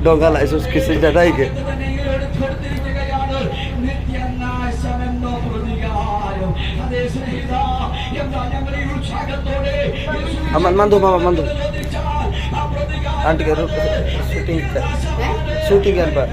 Dongga lah Yesus Kristus dadai ke. Aman mandu mama mandu. Anti ke shooting kan Pak.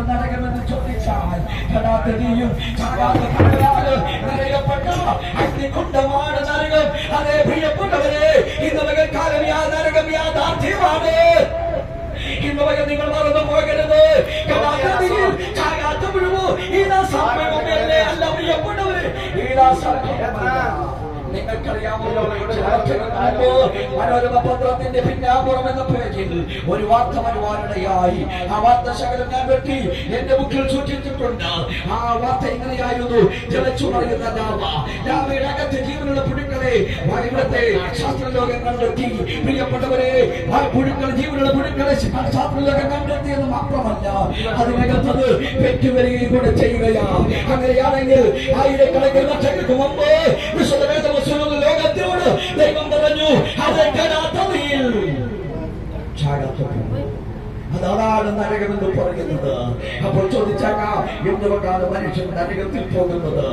നരകമെന്ന് ചോദിച്ചാൽ കടാത്തടിയും അഗ്നികുണ്ഡമാണ് നരകം. അതേ പ്രിയപ്പെട്ടവരെ, ഇന്ന് പകൽക്കാലം നരകം യാഥാർത്ഥ്യമാണ്. ഇന്ന് പകൽ നിങ്ങൾ മറന്നു പോകരുത്. കടാത്തടിയിൽ ചാകാത്തപ്പോഴുമോ ഇതാ സമയമല്ലേ അല്ല പ്രിയപ്പെട്ടവരെ, ഇതാ സമയം. നിങ്ങൾക്കറിയാമോ, മനോരമ പത്രത്തിന്റെ പിന്നാമ്പുറം എന്ന പേജിൽ ഒരു വാർത്ത വരുവാനിടയായി. ആ വാർത്ത ശകലം ഞാൻ വെട്ടി എന്റെ ബുക്കിൽ സൂക്ഷിച്ചിട്ടുണ്ട്. ആ വാർത്ത ഇങ്ങനെയായിരുന്നു: ജലച്ചുമറിയുന്ന ലാവയുടെ അകത്ത് ജീവനുള്ള പുഴുക്കളെ ഇവിടുത്തെ ശാസ്ത്രലോകം കണ്ടെത്തി. പ്രിയപ്പെട്ടവരെ, ആ പുഴുക്കൾ, ജീവനുള്ള പുഴുക്കളെ ശാസ്ത്രലോകം കണ്ടെത്തിയെന്ന് മാത്രമല്ല, അതിനകത്തത് പെറ്റുവരികയും കൂടെ ചെയ്യുകയാണ്. അങ്ങനെയാണെങ്കിൽ ആയിരക്കണക്കിന് വർഷങ്ങൾക്ക് മുമ്പ് ലോകത്തോട് ദൈവം പറഞ്ഞു, അതാണ് നരകമെന്ന് പറയുന്നത്. അപ്പോൾ ചോദിച്ചാക്കാം, എന്തുകൊണ്ടാണ് മനുഷ്യൻ നരകത്തിൽ പോകുന്നത്?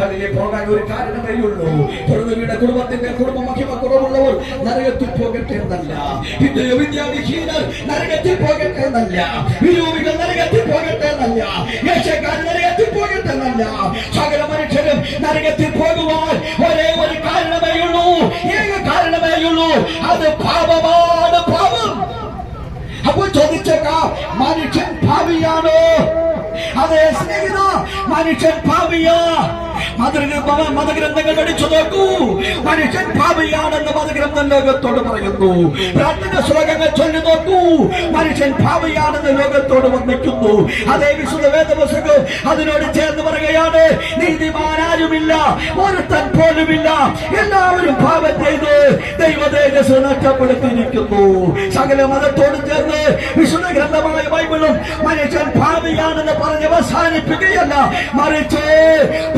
അതിലെ പോകാൻ ഒരു കാരണമേ ഉള്ളൂ. പ്രകൃതിയുടെ കുടുംബത്തിന്റെ കുടുംബ മഹിമ കുറവുള്ളവർ നരകത്തിൽ പോകട്ടെ എന്നല്ല, പിന്നെയോ വിദ്യാവിഹീനർ നരകത്തിൽ പോകട്ടെ എന്നല്ല, വിരൂപികൾ നരകത്തിൽ പോകട്ടെ എന്നല്ല, യേശക്കാർ നരകത്തിൽ പോകട്ടെ എന്നല്ല. സകല മനുഷ്യരും നരകത്തിൽ പോകുവാൻ ഒരേ ഒരു കാരണമേ ഉള്ളൂ, ഏക കാരണമേ ഉള്ളൂ. അത് പാപമാണ്, പാപം. അപ്പോൾ ചോദിച്ചേക്കാം, മനുഷ്യൻ ഭാവിയാണോ? അതേ സ്നേഹിത, മനുഷ്യൻ ഭാവിയാ. മതഗ്രന്ഥങ്ങൾ പഠിച്ചു നോക്കൂ, മനുഷ്യൻ ഭാവിയാണെന്ന് മതഗ്രന്ഥം ലോകത്തോട് പറയുന്നു. പ്രാർത്ഥന ശ്ലോകങ്ങൾ ചൊല്ലി നോക്കൂ, മനുഷ്യൻ ഭാവിയാണെന്ന് ലോകത്തോട് വന്നിരിക്കുന്നു. അതേ വിശുദ്ധ വേദപുസ്തകം അതിനോട് ചേർന്ന് പറയുകയാണ്, നീതിമാനാരുമില്ല, ഒരുത്തൻ പോലുമില്ല, എല്ലാവരും പാപം ചെയ്ത് ദൈവതേജസ് നഷ്ടപ്പെടുത്തിയിരിക്കുന്നു. സകല മതത്തോട് ചേർന്ന് വിശുദ്ധ ഗ്രന്ഥമായ ബൈബിളും മനുഷ്യൻ ഭാവിയാണെന്ന് പറഞ്ഞ് അവസാനിപ്പിക്കുകയല്ല, മറിച്ച്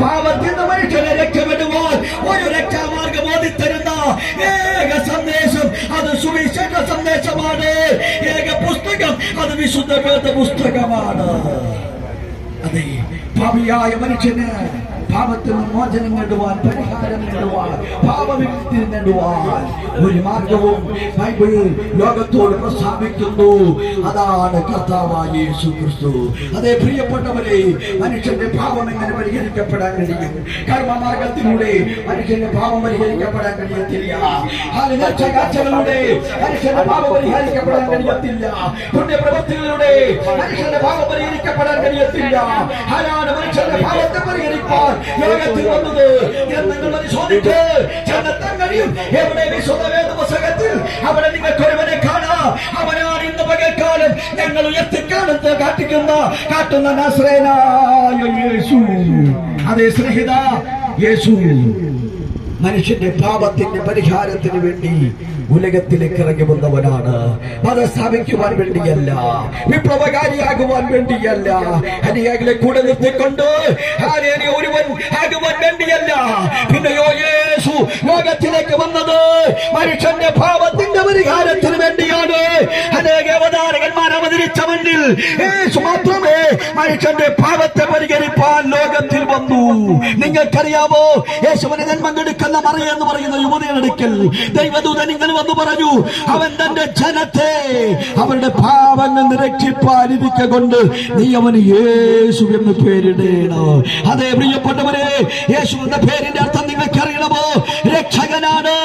പാപത്തിൽ മനുഷ്യനെ രക്ഷപ്പെടുവാൻ ഒരു രക്ഷാമാർഗം ഓടിത്തരുന്ന ഏക സന്ദേശം അത് സുവിശേഷ സന്ദേശമാണ്. ഏക പുസ്തകം അത് വിശുദ്ധ വേദ പുസ്തകമാണ്. അതെ, പാപിയായ മനുഷ്യന് പാപത്തിൽ നിന്ന് മോചനം നേടുവാൻ, പരിഹാരം നേടുവാൻ, പാപവിമുക്തി നേടുവാൻ ഒരു മാർഗവും ബൈബിൾ ലോകത്തോട് പ്രസ്താവിക്കുന്നു. അതാണ് കർത്താവായ യേശു ക്രിസ്തു. അതേ പ്രിയപ്പെട്ടവരെ, മനുഷ്യന്റെ പാപം എങ്ങനെ പരിഹരിക്കപ്പെടാൻ കഴിയും? കർമ്മമാർഗത്തിലൂടെ മനുഷ്യന്റെ പാപം പരിഹരിക്കപ്പെടാൻ കഴിയത്തില്ല. കാഴ്ചകളിലൂടെ മനുഷ്യന്റെ പാപം പരിഹരിക്കപ്പെടാൻ കഴിയത്തില്ല. പുണ്യപ്രവൃത്തികളിലൂടെ മനുഷ്യന്റെ പാപം പരിഹരിക്കപ്പെടാൻ കഴിയത്തില്ല. ആരാണ് മനുഷ്യന്റെ പാപത്തെ പരിഹരിക്കാൻ ലോകത്തിൽ വന്നത് എന്ന് നിങ്ങൾ പരിശോധിച്ച് ചെന്നെത്താൻ കഴിയും. എവിടെ? വിശുദ്ധ വേദപുസ്തകത്തിൽ. അവിടെ നിങ്ങൾക്ക് ഒരുവനെ കാണാം. അവനാണ് ഇന്ന് പകൽക്കാലം ഞങ്ങൾ ഉയർത്തിക്കാലത്ത് കാട്ടുന്ന നസ്രേയനായ യേശു. അതേ സ്നേഹിത, യേശു മനുഷ്യന്റെ പാപത്തിന്റെ പരിഹാരത്തിന് വേണ്ടി ഉലകത്തിലേക്ക് ഇറങ്ങി വന്നവനാണ്. മതം സ്ഥാപിക്കുവാൻ വേണ്ടിയല്ല, വിപ്ലവകാരിയാകുവാൻ വേണ്ടിയല്ല, അനുയായികളെ കൂടെ നിർത്തിക്കൊണ്ട് ഒരുവൻ ആകുവാൻ വേണ്ടിയല്ല. പിന്നെയോ യേശു ലോകത്തിലേക്ക് വന്നത് മനുഷ്യന്റെ പാപത്തിന്റെ പരിഹാരത്തിന് വേണ്ടിയാണ്. അനേക അവതാരകന്മാർ അവതരിച്ച മണ്ണിൽ യേശു മാത്രമേ മനുഷ്യന്റെ പാപത്തെ പരിഹരിപ്പാൻ ലോകത്തിൽ വന്നു. നിങ്ങൾക്കറിയാമോ, യേശുവിനെ ജന്മം കൊടുക്കുന്ന മറിയ എന്ന് പറയുന്ന യുവതിയുടെ അടുക്കൽ ദൈവദൂതൻ ഇങ്ങനെ വന്നു പറഞ്ഞു, അവൻ തന്റെ ജനത്തെ അവരുടെ പാപങ്ങൾ രക്ഷിപ്പാനിരിക്ക കൊണ്ട് നീ അവന് യേശു എന്ന് പേരിടേണം. അതേ പ്രിയപ്പെട്ടവരെ, യേശു എന്ന പേരിന്റെ അർത്ഥം നിങ്ങൾക്കറിയണം. അറിയണമോ? രക്ഷകനാണ്.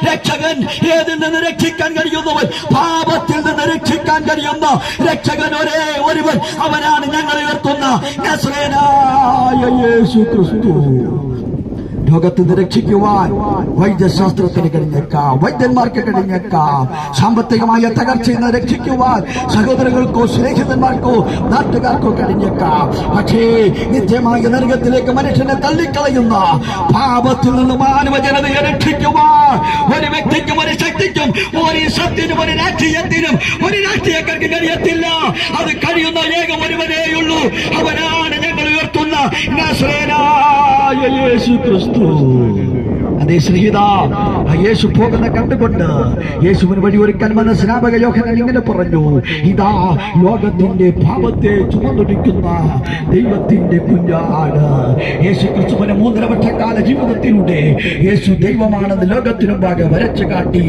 രക്ഷകൻ ഏതിൽ നിന്ന് രക്ഷിക്കാൻ കഴിയുന്നവൻ? പാപത്തിൽ നിന്ന് രക്ഷിക്കാൻ കഴിയുന്ന രക്ഷകൻ ഒരേ ഒരുവൻ. അവനാണ് ഞങ്ങൾ ഉയർത്തുന്ന നസറേയനായ യേശു ക്രിസ്തു. ലോകത്ത് നിന്ന് രക്ഷിക്കുവാൻ വൈദ്യശാസ്ത്രത്തിന് കഴിഞ്ഞേക്കാം, വൈദ്യന്മാർക്ക് കഴിഞ്ഞേക്കാം. സാമ്പത്തികമായ തകർച്ചയിൽ നിന്ന് രക്ഷിക്കുവാൻ സഹോദരങ്ങൾക്കോ സ്നേഹിതന്മാർക്കോ നാട്ടുകാർക്കോ കഴിഞ്ഞേക്കാം. പക്ഷേ നിത്യമായ നരകത്തിലേക്ക് മനുഷ്യനെ തള്ളിക്കളയുന്ന പാപത്തിൽ നിന്ന് മാനവ ജനതയെ രക്ഷിക്കുവാൻ ഒരു വ്യക്തിക്കും ഒരു ശക്തിക്കും ഒരു സത്യനും ഒരു രാഷ്ട്രീയത്തിനും ഒരു രാഷ്ട്രീയക്കാർക്ക് കഴിയത്തില്ല. അത് കഴിയുന്ന ഏകം ഒരുവനേയുള്ളൂ. അവനാണ് ഞങ്ങൾ ഉയർത്തുന്ന നസറേയനായ യേശു ക്രിസ്തു. അതേ സ്നേഹിത, യേശു പോകുന്ന കണ്ടുകൊണ്ട് യേശുവിന് വഴി ഒരുക്കാൻ വന്ന സ്നാപക യോഹന്നാൻ ഇങ്ങനെ പറഞ്ഞു, ഇതാ ലോകത്തിന്റെ പാപത്തെ ചുമന്നൊടിക്കുന്ന ദൈവത്തിന്റെ കുഞ്ഞാണ്. യേശു ക്രിസ്തുവിന്റെ 3.5 വർഷക്കാല ജീവിതത്തിലൂടെ യേശു ദൈവമാണെന്ന് ലോകത്തിനു മുമ്പാകെ വരച്ചു കാട്ടി.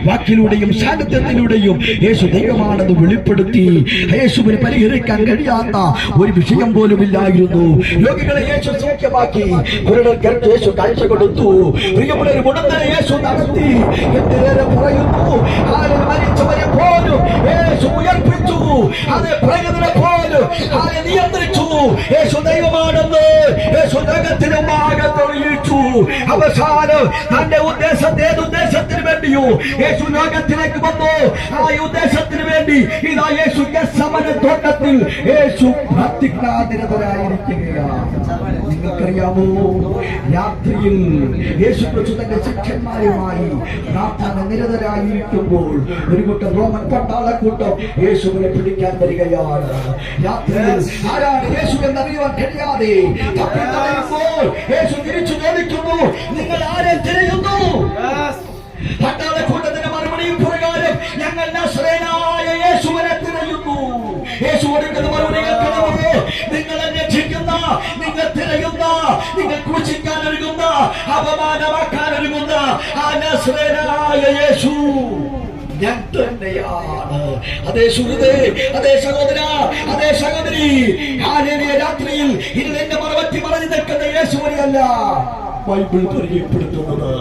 വാക്കിലൂടെയും സാന്നിധ്യത്തിലൂടെയും യേശു ദൈവമാണെന്ന് വെളിപ്പെടുത്തി. യേശുവിന് പരിഹരിക്കാൻ കഴിയാത്ത ഒരു വിഷയം പോലും ഇല്ലായിരുന്നു. രോഗികളെ യേശു സൗഖ്യമാക്കി, കുരുടർക്ക് യേശു കാഴ്ച കൊടുത്തു. പ്രിയമുള്ളൊരു മുടന്തനെ യേശു നടത്തി. എന്തിനേറെ പറയുന്നു, ആരും മരിച്ചവരെ പോലും യേശു ഉയർപ്പിച്ചു. അതേ പ്രകൃതിനെ പോലും ആരെ നിയന്ത്രിച്ചു. യേശു ദൈവമാണെന്ന് യേശു ലോകത്തിന് മുമ്പാകെ തെളിയിച്ചു. അവസാനം തന്റെ ഏതുദ്ദേശത്തിന് വേണ്ടിയോ യേശു ലോകത്തിലേക്ക് വന്നു. ആ ഉദ്ദേശത്തിന് വേണ്ടി ഇതാ യേശു ഗെത്സമനെ തോട്ടത്തിൽ യേശു പ്രതിജ്ഞാനിരതരായിരിക്കുകയാണ്. നിങ്ങൾക്കറിയാമോ, രാത്രിയിൽ യേശു ക്രിസ്തു തന്റെ ശിഷ്യന്മാരുമായി പ്രാർത്ഥന നിരതരായിരിക്കുമ്പോൾ ഒരു കൂട്ടം റോമൻ പട്ടാളക്കൂട്ടം യേശുവിനെ പിടിക്കാൻ വരികയാണ്. രാത്രിയിൽ ആരാണ് യേശു എന്നറിയുവാൻ കഴിയാതെ തപ്പിത്തടയുമ്പോൾ യേശു തിരിച്ചു ചോദിക്കുന്നു, നിങ്ങൾ ആരെ തിരയുന്നു? പട്ടാളക്കൂട്ടത്തിന്റെ മറുപടിയും പ്രകാരം ഞങ്ങൾ നസറേയനായ യേശുവിനെ തിരയുന്നു. യേശു കൊടുക്കുന്ന മറുപടി കേൾക്കണമോ? നിങ്ങൾ അന്വേഷിക്കുന്ന, നിങ്ങൾ തിരയുന്ന, നിങ്ങൾ ക്രൂശിക്കാൻ ഒരുങ്ങുന്ന, അപമാനമാക്കാൻ ഒരുങ്ങുന്ന ആ നസറേയനായ യേശു ഞാൻ തന്നെയാണ്. അതേ സുഹൃത്തേ, അതേ സഹോദര, അതേ സഹോദരി, രാത്രിയിൽ ഇരുളിന്റെ മറവറ്റി മറഞ്ഞു നിൽക്കുന്ന യേശുവിനെയല്ല ബൈബിൾ പരിചയപ്പെടുത്തുന്നത്.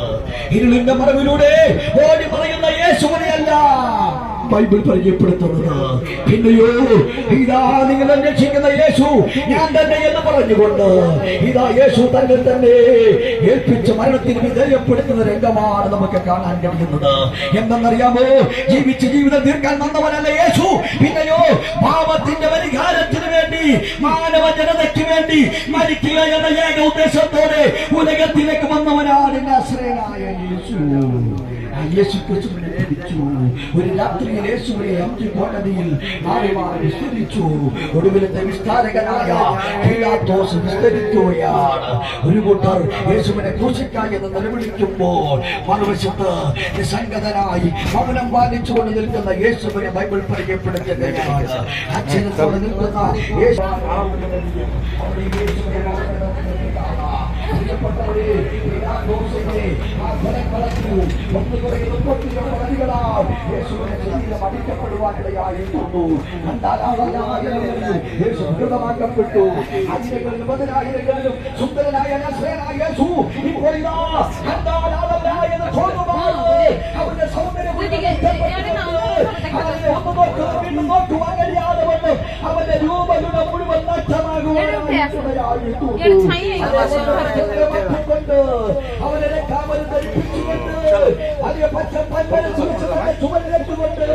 ഇരുളിന്റെ മറവിലൂടെ ഓടി പറയുന്ന യേശുവിനെയല്ല ബൈബിൾ പരിചയപ്പെടുത്തുന്നത്. പിന്നെയോ, ഇതാ നിങ്ങൾ അന്വേഷിക്കുന്ന യേശു ഞാൻ തന്നെ എന്ന് പറഞ്ഞുകൊണ്ട് ഇതാ യേശു തന്നെ ഏൽപ്പിച്ച മരണത്തിന് വിധേയപ്പെടുത്തുന്ന രംഗമാണ് നമുക്ക് കാണാൻ കഴിയുന്നത്. എന്തെന്നറിയാമോ? ജീവിച്ച് ജീവിതം തീർക്കാൻ വന്നവനല്ല യേശു. പിന്നെയോ, പാപത്തിന്റെ പരിഹാരത്തിന് വേണ്ടി മാനവ ജനതയ്ക്ക് വേണ്ടി മരിക്കുക എന്ന ഏക ഉദ്ദേശത്തോടെ ഉലകത്തിലേക്ക് വന്നവനാണ് നസറേയനായ യേശു. യേശു ക്രിസ്തുവിനെ ലഭിച്ചു. ഒരു രാത്രിയിൽ യേശുവിനെ 5 കോടതിയിൽ മാറി വിസ്തരിച്ചു. ഒടുവിലത്തെ വിസ്താരകനായ പീലാത്തോസ് വിസ്തരിക്കുകയാണ്. ഒരു കൂട്ടർ യേശുവിനെ ക്രൂശിക്കായി എന്ന് നിലവിളിക്കുമ്പോൾ മറുവശത്ത് നിസ്സംഗതനായി മൗനം പാലിച്ചുകൊണ്ട് നിൽക്കുന്ന യേശുവിനെ ബൈബിൾ പരിചയപ്പെടുത്തുകയാണ്. അച്ഛനത്തോടെ നിൽക്കുന്ന യേശു പ്പെട്ടു. ആയിരങ്ങളിലും 10,000ങ്ങളിലും സുന്ദരനായ നസറേയനായ യേശു ഇപ്പോൾ ഇതാ അവന്റെ സൗന്ദര്യം നോക്കുവാൻ കഴിയാതെ വന്ന് അവന്റെ രൂപയുടെ മുഴുവൻ നഷ്ടമാകുവാനായിട്ട് അവനെ കാവൽ ധരിപ്പിച്ചുകൊണ്ട് അതിനെ പച്ച പൻപര ചുമലിലെത്തുകൊണ്ട്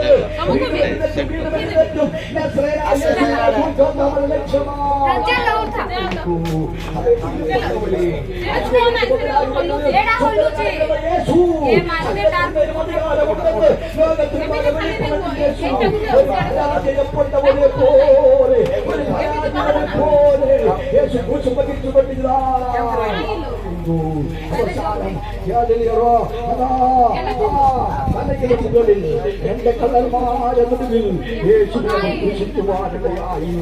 എന്റെ കള്ളന്മാരെ മുന്നിൽ യേശുവിനെ ക്രൂശിക്കുവാനിടയായി.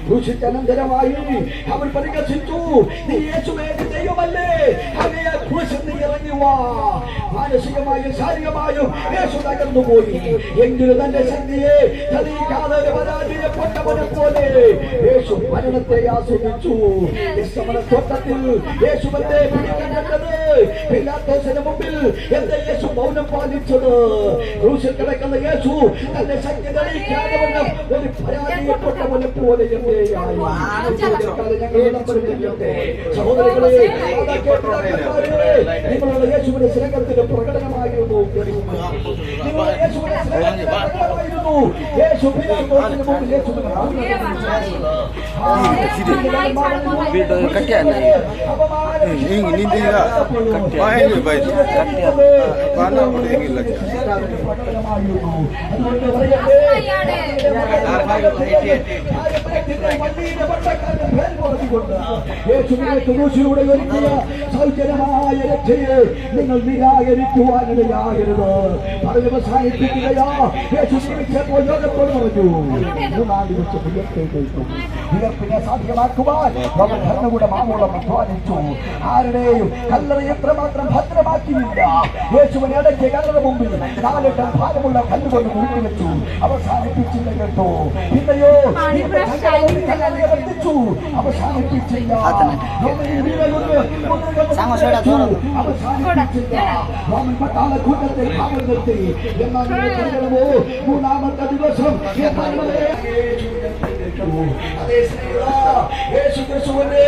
ക്രൂശിച്ചനന്തരമായി അവൻ പരിഹസിച്ചു, നീ യേശുവേ ദൈവമല്ലേ? അങ്ങയെ വിശന്ന് ഇറങ്ങി വാ. മാനസികമായും ശാരീരികമായും യേശു തകർന്നു പോയി. എങ്കിലും തന്റെ ശക്തിയെ തെളിയിക്കാതെ ഒരു പരാജയപ്പെട്ടവനെ പോലെ യേശു മരണത്തെ ആസ്വദിച്ചു. തോട്ടത്തിൽ യേശുവിന്റെ പിടിക്കപ്പെട്ടത് പിലാത്തോസിന് മുമ്പിൽ എന്റെ യേശു മൗനം പാലിച്ചത്. ക്രൂശിൽ കിടക്കുന്ന യേശു തന്റെ ശക്തി തെളിയിക്കാതെ ഒരു പരാജയപ്പെട്ടവനെ പോലെ സഹോദരങ്ങളെ, നിങ്ങളുടെ യേശുവിന്റെ സ്നേഹത്തിന്റെ പ്രകടനമായിരുന്നു. നിങ്ങളുടെ യേശുവിന്റെ സ്നേഹത്തിന്റെ പ്രകടനമായിരുന്നു. യേശു പിലാത്തോസിന് മുമ്പിൽ യേശുവിനെ യേശുവിനെ ഒരുക്കിയ സൗജന്യമായ രക്ഷയെ നിങ്ങൾ നിരാകരിക്കുവാനിടയാകരുത്. പറഞ്ഞ് അവസാനിപ്പിക്കുകയാ. യേശു ജീവിച്ചപ്പോൾ യോഗത്തോട് പറഞ്ഞു, 3 ദിവസം ഉയർപ്പിനെ സാധ്യമാക്കുവാൻ അവർ ഭരണകൂടം ആവോളം അധ്വാനിച്ചു. ആരുടെയും കല്ലറ എത്രമാത്രം ഭദ്രമാക്കിയില്ല. യേശുവിനെ അടക്കിയ കല്ലറ മുമ്പിൽ 4 ടൺ ഭാരമുള്ള കല്ലുകൊണ്ട് കൂട്ടിവെച്ചു. അവസാനിപ്പിച്ചില്ല കേട്ടോ. പിന്നെയോ വർദ്ധിച്ചു. അവസാനിപ്പിച്ചില്ല. റോമൻ പട്ടാള കൂട്ടത്തെ കാവൽ നിർത്തി. എന്നാൽ 3-ാമത്തെ ദിവസം യേശുക്രിസ്തുവിന്റെ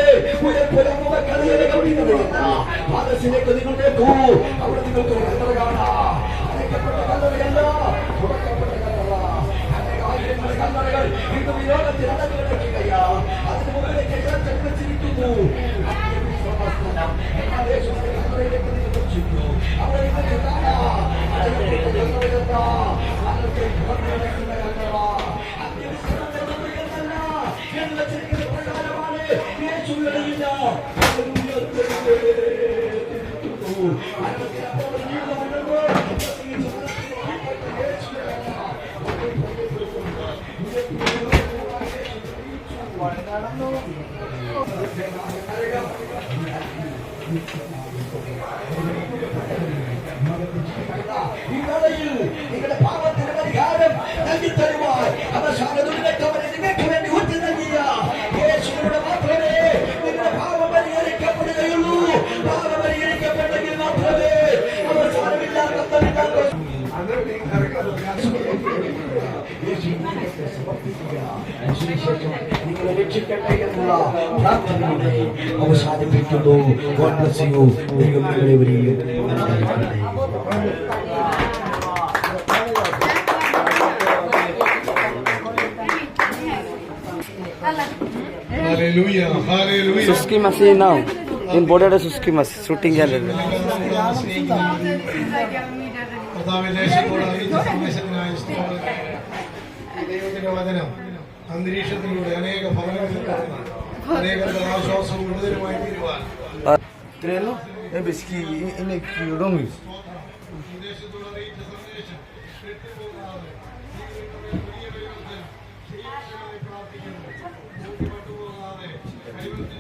മനസ്സിലേക്ക് നിങ്ങളിലേക്കോ അവിടെ നിങ്ങൾക്ക് കല്ലറ കാണാം. അടയ്ക്കപ്പെട്ട കല്ലറയല്ല, തുറക്കപ്പെട്ട കല്ലറ. ആയിരങ്ങൾ കല്ലറകൾ ഇന്ന് വിരോധത്തിൽ അടഞ്ഞു കിടക്കുകയാ. അതിന് മുകളിലേക്ക് വെച്ചിരിക്കുന്നു. എന്നാൽ യേശുവിന്റെ കല്ലറയിലേക്ക് നിങ്ങൾ വെച്ചിരിക്കുന്നു. അവിടെ നിങ്ങൾക്ക് കാണാം അടയ്ക്കപ്പെട്ട കല്ലറയല്ല, അതൊക്കെ തുറന്നു കിടക്കുന്ന കല്ലറ. നിങ്ങളുടെ പാപത്തിന്റെ പരിഹാരം നൽകി തരുവാൻ അവസാന ദുരിതക്കവനെ നിങ്ങൾക്ക് വേണ്ടി ഒറ്റ നൽകിയ യേശുവിനോട് മാത്രമേ നിങ്ങളുടെ പാപം പരിഹരിക്കപ്പെടുകയുള്ളൂ. പാപം പരിഹരിക്കപ്പെട്ടെങ്കിൽ മാത്രമേ അവസാനമില്ലാത്ത നിങ്ങളെ രക്ഷിക്കട്ടെ എന്നുള്ള പ്രാർത്ഥനയോടെ അവസാനിപ്പിക്കുന്നു. God bless you. ദൈവം നിങ്ങളെവരെയും Hallelujah, hallelujah. Suski Masi now. In border Suski Masi shooting gallery. ദൈവത്തിന്റെ വചനം അന്തരീക്ഷത്തിലൂടെ അനേക ഭവനങ്ങളിൽ അനേകരുടെ ആശ്വാസവും വിടുതലുമായി തീരുവാൻ Treno? É que ele que o nome. വിദേശത്തോട് അറിയിച്ച സന്ദേശം വിട്ടുപോകാതെ പ്രാർത്ഥിക്കുന്നു. വിട്ടുപോകാതെ ദൈവത്തിന്റെ